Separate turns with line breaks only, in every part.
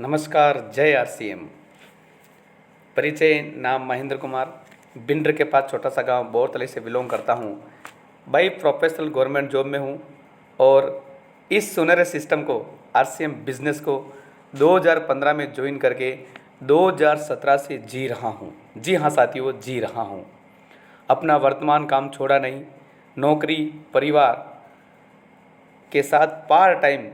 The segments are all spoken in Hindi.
नमस्कार। जय आरसीएम। परिचय, नाम महेंद्र कुमार, बिंद्र के पास छोटा सा गांव बोरतली से बिलोंग करता हूं। भाई प्रोफेशनल गवर्नमेंट जॉब में हूं और इस सुनहरे सिस्टम को, आरसीएम बिजनेस को 2015 में ज्वाइन करके 2017 से जी रहा हूं। जी हाँ साथियों, जी रहा हूं। अपना वर्तमान काम छोड़ा नहीं, नौकरी परिवार के साथ पार्ट टाइम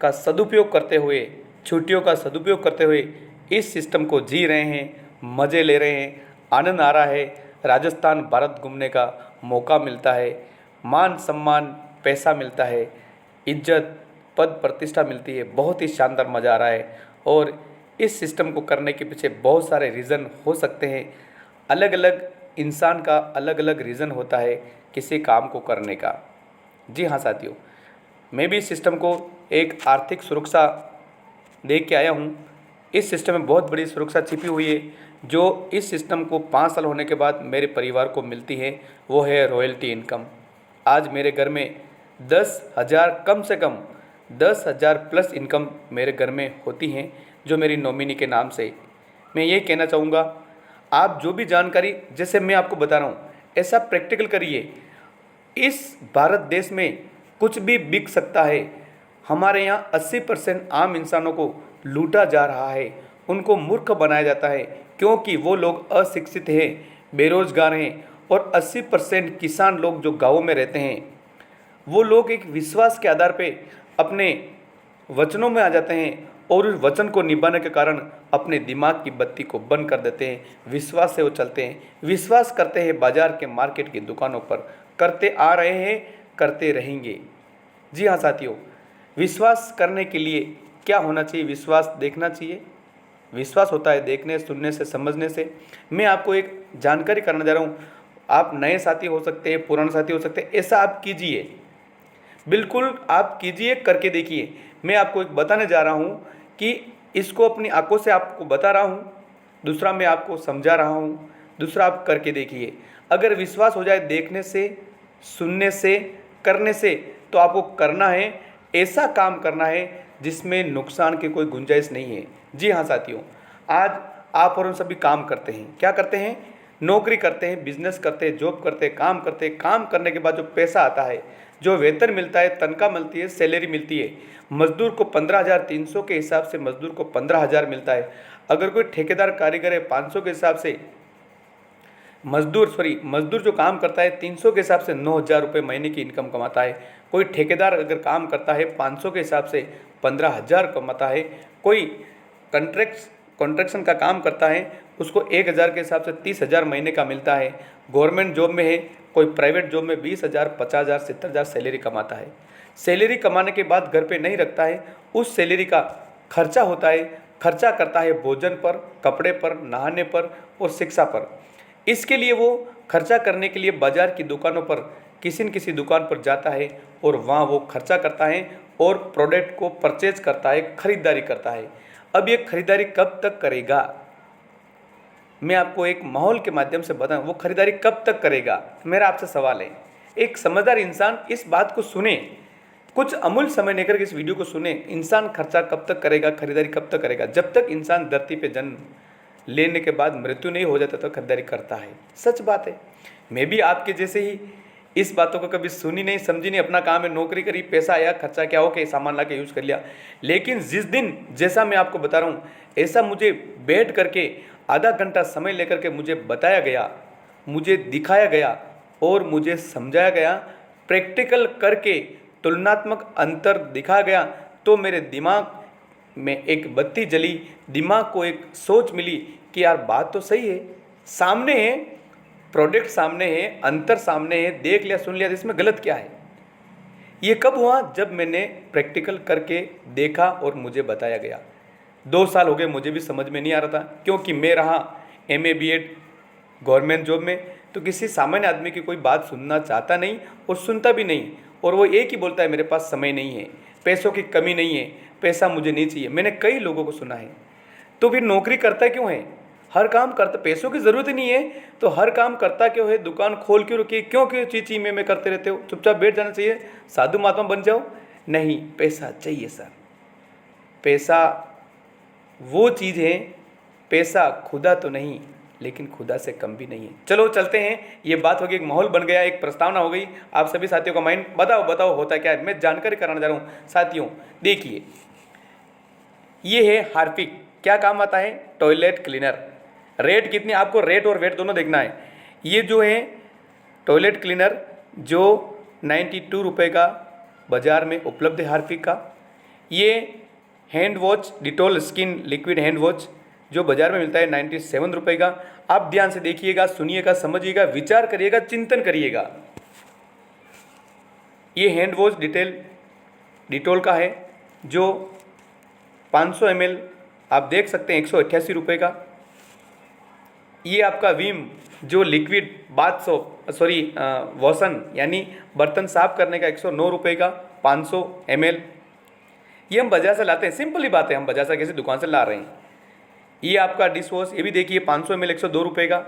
का सदुपयोग करते हुए, छुट्टियों का सदुपयोग करते हुए इस सिस्टम को जी रहे हैं, मज़े ले रहे हैं, आनंद आ रहा है। राजस्थान भारत घूमने का मौका मिलता है, मान सम्मान पैसा मिलता है, इज्जत पद प्रतिष्ठा मिलती है। बहुत ही शानदार मज़ा आ रहा है और इस सिस्टम को करने के पीछे बहुत सारे रीज़न हो सकते हैं। अलग अलग इंसान का अलग अलग रीज़न होता है किसी काम को करने का। जी हाँ साथियों, मैं भी इस सिस्टम को एक आर्थिक सुरक्षा देख के आया हूँ। इस सिस्टम में बहुत बड़ी सुरक्षा छिपी हुई है जो इस सिस्टम को 5 साल होने के बाद मेरे परिवार को मिलती है, वो है रॉयल्टी इनकम। आज मेरे घर में 10,000, कम से कम 10,000 प्लस इनकम मेरे घर में होती हैं जो मेरी नॉमिनी के नाम से। मैं ये कहना चाहूँगा, आप जो भी जानकारी जैसे मैं आपको बता रहा हूँ ऐसा प्रैक्टिकल करिए। इस भारत देश में कुछ भी बिक सकता है। हमारे यहाँ 80% आम इंसानों को लूटा जा रहा है, उनको मूर्ख बनाया जाता है क्योंकि वो लोग अशिक्षित हैं, बेरोजगार हैं। और 80% किसान लोग जो गाँवों में रहते हैं वो लोग एक विश्वास के आधार पे अपने वचनों में आ जाते हैं और उस वचन को निभाने के कारण अपने दिमाग की बत्ती को बंद कर देते हैं। विश्वास से वो चलते हैं, विश्वास करते हैं बाजार के मार्केट की दुकानों पर, करते आ रहे हैं, करते रहेंगे। जी हाँ साथियों, विश्वास करने के लिए क्या होना चाहिए? विश्वास देखना चाहिए। विश्वास होता है देखने, सुनने से, समझने से। मैं आपको एक जानकारी करना जा रहा हूँ। आप नए साथी हो सकते हैं, पुराने साथी हो सकते हैं, ऐसा आप कीजिए, बिल्कुल आप कीजिए, करके देखिए। मैं आपको एक बताने जा रहा हूँ कि इसको अपनी आंखों से आपको बता रहा हूँ, दूसरा मैं आपको समझा रहा हूँ, दूसरा आप करके देखिए। अगर विश्वास हो जाए देखने से, सुनने से, करने से, तो आपको करना है, ऐसा काम करना है जिसमें नुकसान की कोई गुंजाइश नहीं है। जी हाँ साथियों, आज आप और हम सभी काम करते हैं। क्या करते हैं? नौकरी करते हैं, बिजनेस करते हैं, जॉब करते हैं, काम करते हैं। काम करने के बाद जो पैसा आता है, जो वेतन मिलता है, तनख्वाह मिलती है, सैलरी मिलती है। मजदूर को 15,300 के हिसाब से मजदूर को 15,000 मिलता है। अगर कोई ठेकेदार कारीगर है 500 के हिसाब से, मजदूर जो काम करता है 300 के हिसाब से 9,000 रुपये महीने की इनकम कमाता है। कोई ठेकेदार अगर काम करता है 500 के हिसाब से 15,000 कमाता है। कोई कॉन्ट्रैक्शन का काम करता है, उसको 1,000 के हिसाब से 30,000 महीने का मिलता है। गवर्नमेंट जॉब में है, कोई प्राइवेट जॉब में 20,000, 50,000, 70,000 सैलरी कमाता है। सैलरी कमाने के बाद घर पे नहीं रखता है, उस सैलरी का खर्चा होता है, खर्चा करता है भोजन पर, कपड़े पर, नहाने पर और शिक्षा पर। इसके लिए वो खर्चा करने के लिए बाजार की दुकानों पर, किसी न किसी दुकान पर जाता है और वहाँ वो खर्चा करता है और प्रोडक्ट को परचेज करता है, खरीदारी करता है। अब ये खरीदारी कब तक करेगा? मैं आपको एक माहौल के माध्यम से बताऊं, वो खरीदारी कब तक करेगा? मेरा आपसे सवाल है। एक समझदार इंसान इस बात को सुने, कुछ अमूल्य समय लेकर के इस वीडियो को सुने। इंसान खर्चा कब तक करेगा, खरीदारी कब तक करेगा? जब तक इंसान धरती पे जन्म लेने के बाद मृत्यु नहीं हो जाता तो खरीदारी करता है। सच बात है। मैं भी आपके जैसे ही इस बातों को कभी सुनी नहीं, समझी नहीं। अपना काम है, नौकरी करी, पैसा आया, खर्चा क्या हो के सामान ला के यूज़ कर लिया। लेकिन जिस दिन, जैसा मैं आपको बता रहा हूँ, ऐसा मुझे बैठ करके आधा घंटा समय लेकर के मुझे बताया गया, मुझे दिखाया गया और मुझे समझाया गया, प्रैक्टिकल करके तुलनात्मक अंतर दिखाया गया, तो मेरे दिमाग में एक बत्ती जली, दिमाग को एक सोच मिली कि यार बात तो सही है, सामने है, प्रोडक्ट सामने है, अंतर सामने है, देख लिया, सुन लिया, इसमें गलत क्या है? ये कब हुआ? जब मैंने प्रैक्टिकल करके देखा और मुझे बताया गया। 2 साल हो गए, मुझे भी समझ में नहीं आ रहा था क्योंकि मैं रहा MA BEd गवर्नमेंट जॉब में, तो किसी सामान्य आदमी की कोई बात सुनना चाहता नहीं और सुनता भी नहीं। और वो एक ही बोलता है, मेरे पास समय नहीं है, पैसों की कमी नहीं है, पैसा मुझे नहीं चाहिए। मैंने कई लोगों को सुना है। तो फिर नौकरी करता क्यों है? हर काम करता, पैसों की ज़रूरत ही नहीं है तो हर काम करता क्यों है? दुकान खोल क्यों रखी? क्यों क्यों चीची में करते रहते हो? चुपचाप बैठ जाना चाहिए, साधु महात्मा बन जाओ। नहीं, पैसा चाहिए सर। पैसा वो चीज़ है, पैसा खुदा तो नहीं लेकिन खुदा से कम भी नहीं है। चलो चलते हैं, ये बात होगी, एक माहौल बन गया, एक प्रस्तावना हो गई। आप सभी साथियों का माइंड बताओ बताओ होता क्या है, मैं जानकारी कराने जा रहा हूँ साथियों। देखिए ये है हार्पिक, क्या काम आता है, टॉयलेट क्लीनर। रेट कितनी, आपको रेट और वेट दोनों देखना है। ये जो है टॉयलेट क्लीनर जो 92 रुपये का बाज़ार में उपलब्ध है हार्पिक का। ये hand wash Dettol skin liquid hand wash जो बाज़ार में मिलता है 97 रुपये का। आप ध्यान से देखिएगा, सुनिएगा, समझिएगा, विचार करिएगा, चिंतन करिएगा। ये हैंड वॉश डिटॉल का है जो 500 ml आप देख सकते हैं 188 रुपये का। ये आपका विम जो लिक्विड बाथ सोप वॉसन यानी बर्तन साफ करने का 109 रुपये का 500 ml। ये हम बाजार से लाते हैं, सिंपल ही बात है, हम बाजार से किसी दुकान से ला रहे हैं। ये आपका डिश वॉश, ये भी देखिए 500 ml 102 रुपये का।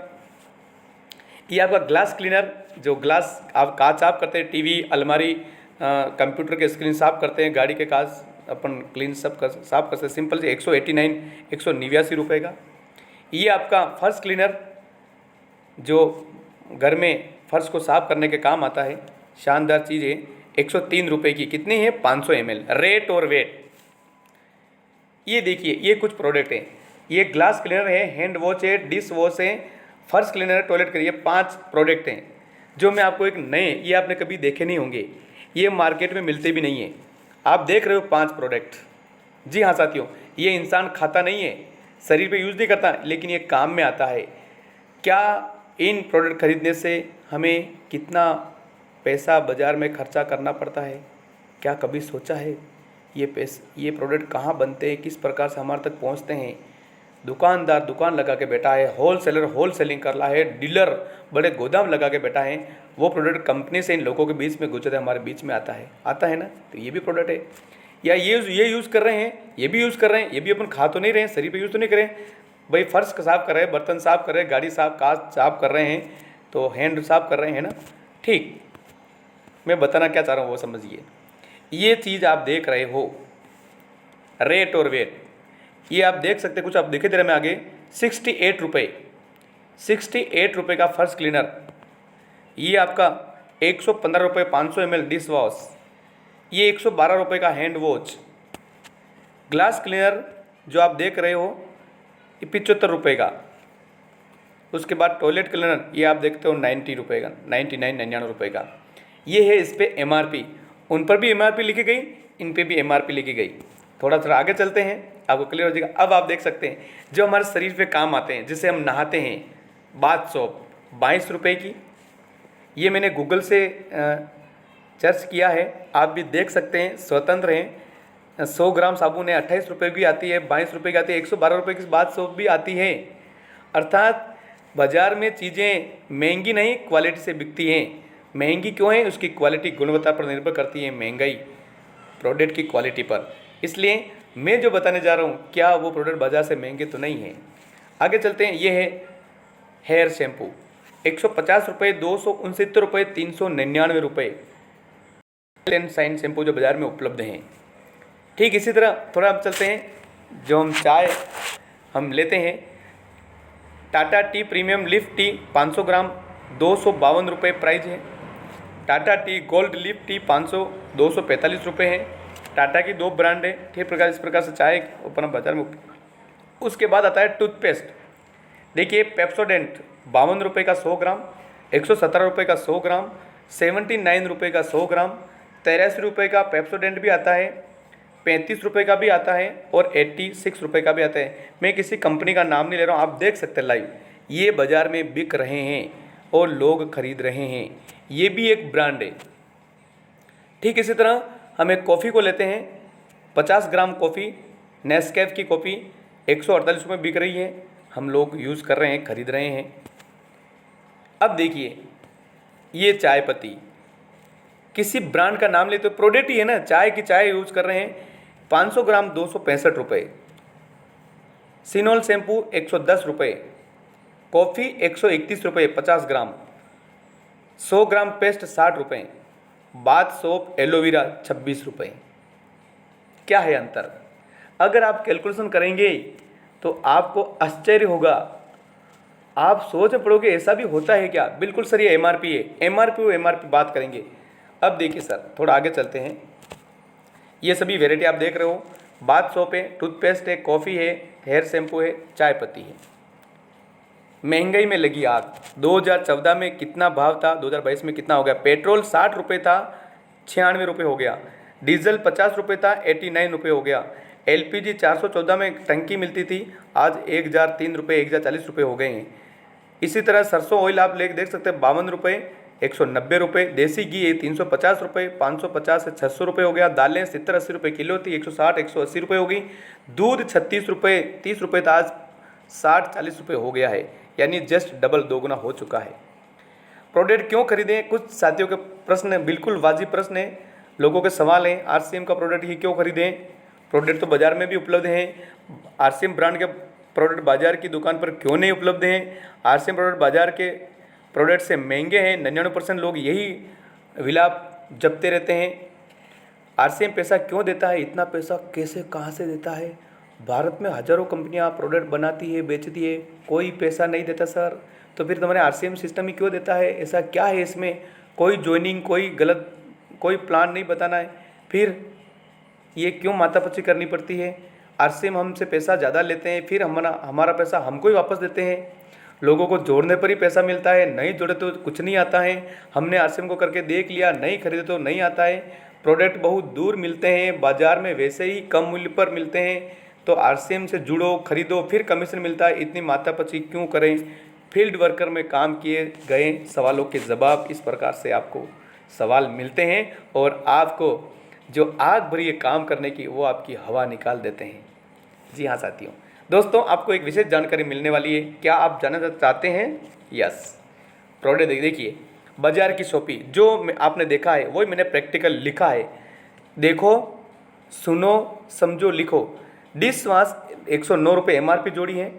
ये आपका ग्लास क्लीनर जो ग्लास आप कांच साफ करते हैं, टीवी, अलमारी, कंप्यूटर के स्क्रीन साफ करते हैं, गाड़ी के कांच अपन क्लीन साफ कर सकते हैं, सिंपल से 189 रुपये का। ये आपका फर्श क्लीनर जो घर में फर्श को साफ करने के काम आता है, शानदार चीज़ है, 103 रुपये की। कितनी है, 500 ml। रेट और वेट ये देखिए, ये कुछ प्रोडक्ट हैं। ये ग्लास क्लीनर है, हैंड वॉश है, डिश वॉश है, फर्श क्लीनर है, टॉयलेट क्लीनर, ये 5 प्रोडक्ट हैं जो मैं आपको एक नए, ये आपने कभी देखे नहीं होंगे, ये मार्केट में मिलते भी नहीं है। आप देख रहे हो 5 प्रोडक्ट। जी हाँ साथियों, ये इंसान खाता नहीं है, शरीर पे यूज़ नहीं करता, लेकिन ये काम में आता है। क्या इन प्रोडक्ट खरीदने से हमें कितना पैसा बाज़ार में खर्चा करना पड़ता है? क्या कभी सोचा है ये प्रोडक्ट कहाँ बनते हैं, किस प्रकार से हमारे तक पहुँचते हैं? दुकानदार दुकान लगा के बैठा है, होलसेलर होलसेलिंग कर रहा है, डीलर बड़े गोदाम लगा के बैठा है, वो प्रोडक्ट कंपनी से इन लोगों के बीच में गुजरते हमारे बीच में आता है ना। तो ये भी प्रोडक्ट है, या ये यूज़ कर रहे हैं, ये भी यूज़ कर रहे हैं, ये भी अपन खा तो नहीं रहे हैं, शरीर पे यूज़ तो नहीं करें भाई। फर्श साफ कर रहे हैं, बर्तन साफ कर रहे हैं, गाड़ी साफ कांच साफ कर रहे हैं, तो हैंड साफ कर रहे हैं ना। ठीक, मैं बताना क्या चाह रहा हूँ वो समझिए। ये चीज़ आप देख रहे हो, रेट और वेट, ये आप देख सकते, कुछ आप दिखे दे रहे में आगे 68 रुपये, 68 रुपये का फर्श क्लीनर। ये आपका 115 रुपये 500 ml डिश वॉश। ये 112 रुपये का हैंड वॉश। ग्लास क्लीनर जो आप देख रहे हो ये 75 रुपये का। उसके बाद टॉयलेट क्लीनर ये आप देखते हो 90 रुपये का, 99 रुपये का। ये है इस पर MRP, उन पर भी MRP लिखी गई, इन पे भी MRP लिखी गई। थोड़ा आगे चलते हैं, आपको क्लियर हो जाएगा। अब आप देख सकते हैं जो हमारे शरीर पे काम आते हैं, जिसे हम नहाते हैं, बाथ सोप 22 रुपये की। ये मैंने गूगल से सर्च किया है, आप भी देख सकते हैं, स्वतंत्र हैं। 100 ग्राम साबुन है, 28 रुपये की आती है, 22 रुपये की आती है, 112 रुपये की बाथ सोप भी आती है। अर्थात बाज़ार में चीज़ें महंगी नहीं, क्वालिटी से बिकती हैं। महंगी क्यों है, उसकी क्वालिटी गुणवत्ता पर निर्भर करती है, महंगाई प्रोडक्ट की क्वालिटी पर। इसलिए मैं जो बताने जा रहा हूँ, क्या वो प्रोडक्ट बाज़ार से महंगे तो नहीं हैं। आगे चलते हैं। ये है हेयर शैम्पू, 150 रुपये, 269 रुपये, 399 रुपये एंड शाइन शैम्पू जो बाज़ार में उपलब्ध हैं। ठीक इसी तरह थोड़ा अब चलते हैं, जो हम चाय हम लेते हैं, Tata tea premium leaf tea 500 ग्राम 252 रुपये प्राइस है। Tata tea gold leaf tea 500 245 रुपये है। टाटा की 2 ब्रांड है। ठीक प्रकार इस प्रकार से चाय ऊपर बाजार में। उसके बाद आता है टूथपेस्ट। देखिए पेप्सोडेंट 52 रुपये का 100 ग्राम, 117 रुपये का 100 ग्राम, 79 रुपये का 100 ग्राम, 83 रुपये का पेप्सोडेंट भी आता है, 35 रुपये का भी आता है और 86 रुपये का भी आता है। मैं किसी कंपनी का नाम नहीं ले रहा हूँ, आप देख सकते हैं लाइव, ये बाज़ार में बिक रहे हैं और लोग खरीद रहे हैं। ये भी एक ब्रांड है। ठीक इसी तरह हम एक कॉफ़ी को लेते हैं, 50 ग्राम कॉफ़ी नेस्कैफ़े की कॉफ़ी 148 रुपये बिक रही है, हम लोग यूज़ कर रहे हैं, खरीद रहे हैं। अब देखिए ये चाय पत्ती, किसी ब्रांड का नाम ले तो प्रोडक्ट ही है ना, चाय की चाय यूज़ कर रहे हैं, 500 ग्राम 265 रुपये। सिनोल शैम्पू 110 रुपये, कॉफ़ी 131 रुपये 50 ग्राम, 100 ग्राम पेस्ट 60 रुपये, बाथ सोप एलोवेरा 26 रुपये। क्या है अंतर? अगर आप कैलकुलेशन करेंगे तो आपको आश्चर्य होगा, आप सोच पड़ोगे ऐसा भी होता है क्या। बिल्कुल सर, ये एमआरपी है, एमआरपी बात करेंगे। अब देखिए सर, थोड़ा आगे चलते हैं। ये सभी वेराइटी आप देख रहे हो, बाथ सोप है, टूथपेस्ट है, कॉफ़ी है, हेयर शैम्पू है, चाय पत्ती है। महंगाई में लगी आग। 2014 में कितना भाव था, 2022 में कितना हो गया। पेट्रोल 60 रुपये था, 96 रुपये हो गया। डीजल 50 रुपये था, 89 रुपये हो गया। एलपीजी 414 में टंकी मिलती थी, आज 1003 रुपये, 1040 रुपये हो गए हैं। इसी तरह सरसों ऑयल आप ले देख सकते हैं, 52 रुपये, 190 रुपये। देसी घी 350 रुपये, 550 से 600 रुपये हो गया। दालें 70-80 रुपये किलो थी, 160, 180 रुपये हो गई। दूध 36 रुपये, 30 रुपये था, आज 60-40 रुपये हो गया है, यानी जस्ट डबल, दोगुना हो चुका है। प्रोडक्ट क्यों खरीदें, कुछ साथियों के प्रश्न, बिल्कुल वाजिब प्रश्न है, लोगों के सवाल हैं। आरसीएम का प्रोडक्ट ही क्यों खरीदें, प्रोडक्ट तो बाज़ार में भी उपलब्ध हैं। आरसीएम ब्रांड के प्रोडक्ट बाज़ार की दुकान पर क्यों नहीं उपलब्ध हैं। आरसीएम प्रोडक्ट बाज़ार के प्रोडक्ट से महंगे हैं। 99% लोग यही विलाप जपते रहते हैं। आरसीएम पैसा क्यों देता है, इतना पैसा कैसे, कहाँ से देता है। भारत में हज़ारों कंपनियां प्रोडक्ट बनाती है, बेचती है, कोई पैसा नहीं देता सर। तो फिर तुम्हारे आरसीएम सिस्टम ही क्यों देता है, ऐसा क्या है इसमें। कोई ज्वाइनिंग, कोई गलत, कोई प्लान नहीं बताना है, फिर ये क्यों माथापच्ची करनी पड़ती है। आरसीएम हमसे पैसा ज़्यादा लेते हैं, फिर हमारा पैसा हमको ही वापस देते हैं। लोगों को जोड़ने पर ही पैसा मिलता है, नहीं जोड़े तो कुछ नहीं आता है। हमने आरसीएम को करके देख लिया, नहीं खरीदे तो नहीं आता है। प्रोडक्ट बहुत दूर मिलते हैं, बाज़ार में वैसे ही कम मूल्य पर मिलते हैं। तो आरसीएम से जुड़ो, खरीदो, फिर कमीशन मिलता है, इतनी माथापच्ची क्यों करें। फील्ड वर्कर में काम किए गए सवालों के जवाब इस प्रकार से आपको सवाल मिलते हैं, और आपको जो आग भरी है काम करने की, वो आपकी हवा निकाल देते हैं। जी हाँ साथियों, दोस्तों आपको एक विशेष जानकारी मिलने वाली है। क्या आप जानना चाहते हैं। यस, प्रोडक्ट देखिए, बाजार की शॉपी जो आपने देखा है वही मैंने प्रैक्टिकल लिखा है। देखो, सुनो, समझो, लिखो। डिश वॉश 109 रुपये एमआरपी जोड़ी है।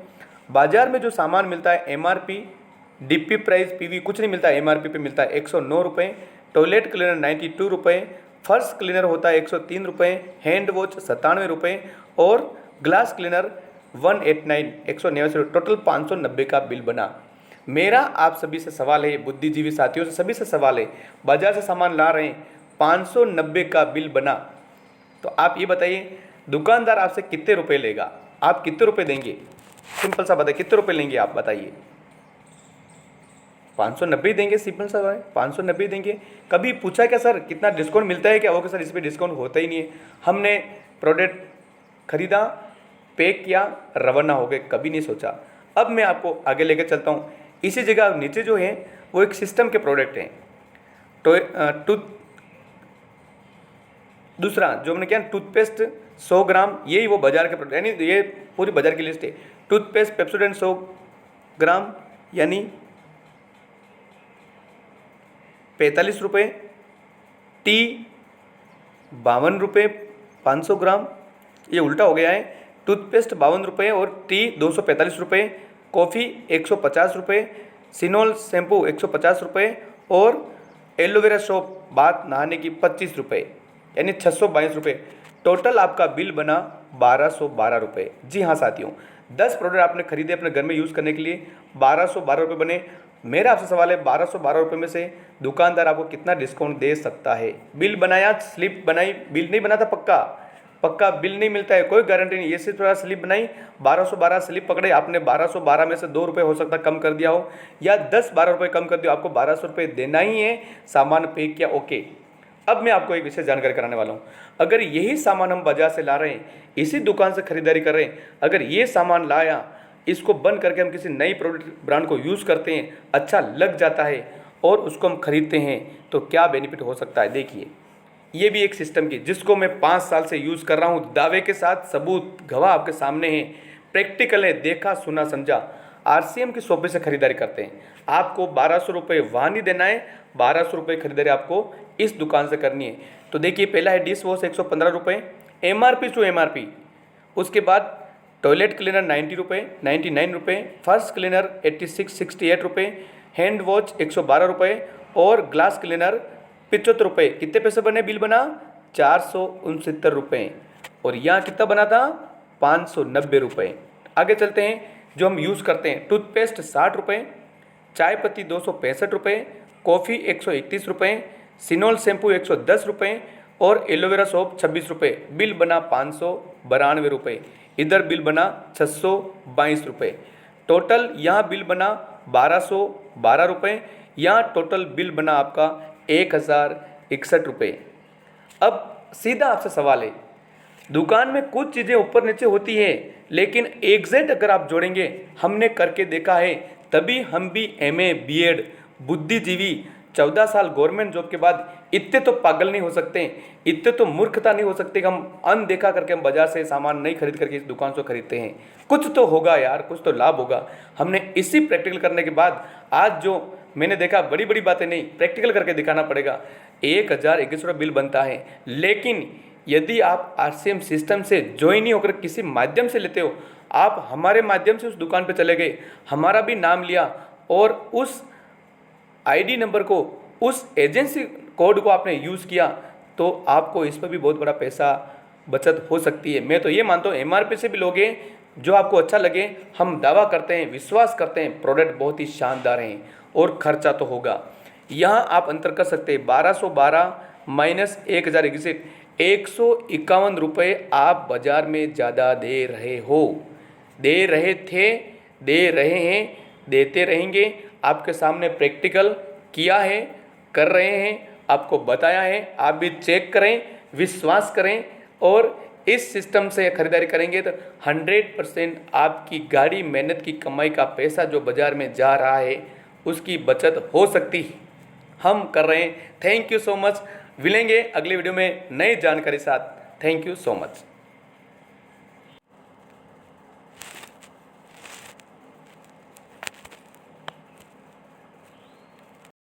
बाजार में जो सामान मिलता है एमआरपी, डीपी प्राइस, पीवी कुछ नहीं मिलता है, एमआरपी पे मिलता है 109 रुपये। टॉयलेट क्लीनर 92 रुपये, फर्श क्लीनर होता है 103 रुपये, हैंड वॉश 97 रुपये, और ग्लास क्लीनर 189, 189, टोटल 590 का बिल बना। मेरा आप सभी से सवाल है, बुद्धिजीवी साथियों से, सभी से सवाल है, बाजार से सामान ला रहे हैं, 590 का बिल बना, तो आप ये बताइए दुकानदार आपसे कितने रुपए लेगा, आप कितने रुपए देंगे। सिंपल सा बताइए, कितने रुपए लेंगे आप बताइए। 590 देंगे, सिंपल सा है, 590 देंगे। कभी पूछा क्या सर कितना डिस्काउंट मिलता है क्या, ओके सर इस पर डिस्काउंट होता ही नहीं है। हमने प्रोडक्ट खरीदा, पैक किया, रवाना हो गए, कभी नहीं सोचा। अब मैं आपको आगे लेकर चलता हूँ। इसी जगह नीचे जो है वो एक सिस्टम के प्रोडक्ट हैं। तो दूसरा जो हमने क्या, टूथपेस्ट 100 ग्राम, यही वो बाजार के प्रोडक्ट, यानी ये पूरी बाजार की लिस्ट है। टूथपेस्ट पेप्सोडेंट 100 ग्राम यानी 45 रुपये। टी 52 रुपये 500 ग्राम, ये उल्टा हो गया है। टूथपेस्ट 52 रुपये और टी 245 रुपये। कॉफ़ी 150 रुपये। सिनोल शैम्पू 150 रुपये, और एलोवेरा सोप बाथ नहाने की 25 रुपये, यानी 622 रुपये। टोटल आपका बिल बना 1212 रुपये। जी हाँ साथियों, 10 प्रोडक्ट आपने खरीदे अपने घर में यूज़ करने के लिए, 1212 रुपये बने। मेरा आपसे सवाल है, 1212 रुपये में से दुकानदार आपको कितना डिस्काउंट दे सकता है। बिल बनाया, स्लिप बनाई, बिल नहीं बना था, पक्का बिल नहीं मिलता है, कोई गारंटी नहीं। ये सिर्फ थोड़ा स्लिप बनाई, 1212 स्लिप पकड़े आपने, 1212 में से 2 रुपये हो सकता है कम कर दिया हो, या 10-12 रुपये कम कर दिया, आपको 1200 रुपये देना ही है। सामान पे किया, ओके। अब मैं आपको एक विशेष जानकारी कराने वाला हूँ। अगर यही सामान हम बाजार से ला रहे हैं, इसी दुकान से खरीदारी कर रहे हैं, अगर ये सामान लाया, इसको बंद करके हम किसी नई प्रोडक्ट ब्रांड को यूज़ करते हैं, अच्छा लग जाता है और उसको हम खरीदते हैं, तो क्या बेनिफिट हो सकता है। देखिए, ये भी एक सिस्टम की, जिसको मैं 5 साल से यूज़ कर रहा हूँ, दावे के साथ, सबूत गवाह आपके सामने है, प्रैक्टिकल है, देखा सुना समझा। आरसीएम की शॉप से खरीदारी करते हैं, आपको 1200 रुपये वहाँ नहीं देना है, 1200 रुपये खरीदारी आपको इस दुकान से करनी है। तो देखिए, पहला है डिश वॉश 115 रुपये, एमआरपी टू एमआरपी। उसके बाद टॉयलेट क्लीनर 90 रुपये, 99 रुपये। फर्श क्लीनर 68 रुपये। हैंड वॉश 112 रुपये, और ग्लास क्लीनर 75 रुपये। कितने पैसे बने, बिल बना 469 रुपये, और यहाँ कितना बना था 590 रुपये। आगे चलते हैं। जो हम यूज़ करते हैं, टूथपेस्ट 60 रुपये, चाय पत्ती 265 रुपये, कॉफ़ी 131 रुपये, सिनोल शैम्पू 110 रुपये और एलोवेरा सोप 26 रुपये। बिल बना 592 रुपये। इधर बिल बना 622 रुपये। टोटल यहाँ बिल बना 1212 रुपये। यहाँ टोटल बिल बना आपका 1061 रुपये। अब सीधा आपसे सवाल है, दुकान में कुछ चीज़ें ऊपर नीचे होती है, लेकिन एग्जैक्ट अगर आप जोड़ेंगे, हमने करके देखा है, तभी हम भी MA BEd बुद्धिजीवी 14 साल गवर्नमेंट जॉब के बाद इतने तो पागल नहीं हो सकते, इतने तो मूर्खता नहीं हो सकते कि हम अनदेखा करके हम बाजार से सामान नहीं खरीद करके इस दुकान से खरीदते हैं। कुछ तो होगा यार, कुछ तो लाभ होगा। हमने इसी प्रैक्टिकल करने के बाद आज जो मैंने देखा, बड़ी बड़ी बातें नहीं, प्रैक्टिकल करके दिखाना पड़ेगा। 1021 रुपये बिल बनता है, लेकिन यदि आप RCM सिस्टम से ज्वाइन नहीं होकर किसी माध्यम से लेते हो, आप हमारे माध्यम से उस दुकान पर चले गए, हमारा भी नाम लिया और उस ID नंबर को, उस एजेंसी कोड को आपने यूज़ किया, तो आपको इस पर भी बहुत बड़ा पैसा बचत हो सकती है। मैं तो ये मानता हूँ MRP से भी लोगे, जो आपको अच्छा लगे। हम दावा करते हैं, विश्वास करते हैं, प्रोडक्ट बहुत ही शानदार हैं और खर्चा तो होगा। यहाँ आप अंतर कर सकते हैं, 1212 माइनस 1021, 151 रुपये आप बाज़ार में ज़्यादा दे रहे हो, दे रहे थे, दे रहे हैं, देते रहेंगे। आपके सामने प्रैक्टिकल किया है, कर रहे हैं, आपको बताया है। आप भी चेक करें, विश्वास करें और इस सिस्टम से खरीदारी करेंगे तो 100% आपकी गाड़ी मेहनत की कमाई का पैसा जो बाज़ार में जा रहा है, उसकी बचत हो सकती है। हम कर रहे हैं। Thank you so much. मिलेंगे अगली वीडियो में नई जानकारी साथ। Thank you so much.